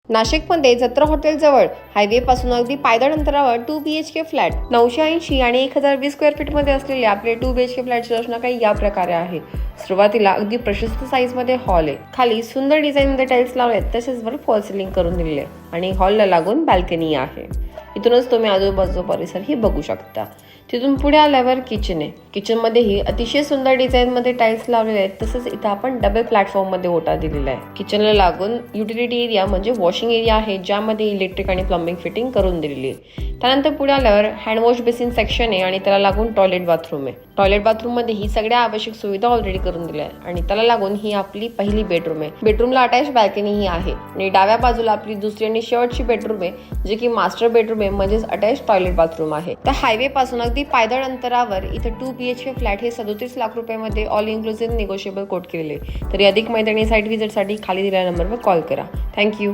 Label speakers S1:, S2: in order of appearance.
S1: नाशिकमध्ये जत्रा हॉटेलजवळ हायवेपासून अगदी पायदळ अंतरावर 2 BHK फ्लॅट 980 आणि 1020 स्क्वेअर फीटमध्ये असलेले आपले 2 BHK फ्लॅटची रचना काही या प्रकारे आहे। सुरुवातीला अगदी प्रशस्त साईजमध्ये हॉल आहे, खाली सुंदर डिझाईनमध्ये टाइल्स लावलेत, तसेच वर फॉल सिलिंग करून दिलेले आणि हॉलला लागून बाल्कनी आहे। इथूनच तुम्ही आजूबाजूचा परिसर ही बघू शकता। तिथून पुढे आल्यावर किचन आहे। किचनमध्येही अतिशय सुंदर डिझाईनमध्ये टाइल्स लावलेले आहेत, तसेच इथं आपण डबल प्लॅटफॉर्ममध्ये ओटा दिलेला आहे। किचनला लागून युटिलिटी एरिया म्हणजे वॉशिंग एरिया आहे, ज्यामध्ये इलेक्ट्रिक आणि प्लंबिंग फिटिंग करून दिलेली आहे। त्यानंतर पुढे आल्यावर हँड वॉश बेसिन सेक्शन आहे आणि त्याला लागून टॉयलेट बाथरूम आहे। टॉयलेट बाथरूम मध्ये ही सगळ्या आवश्यक सुविधा ऑलरेडी करून दिल्या आहे आणि त्याला लागून ही आपली पहिली बेडरूम आहे। बेडरूमला अटॅच बाल्कनी ही आहे आणि डाव्या बाजूला आपली दुसरी आणि शेवटची बेडरूम आहे, जे की मास्टर बेडरूम आहे, म्हणजेच अटॅच टॉयलेट बाथरूम आहे। त्या हायवे पासून अगदी पायदळ अंतरावर इथे 2 BHK फ्लॅट हे 37 लाख रुपयामध्ये ऑल इन्क्लुसिव्ह निगोशिएबल कोट केलेले। तरी अधिक माहिती आणि साइट व्हिजिटसाठी खाली दिलेल्या नंबरवर कॉल करा। थँक्यू।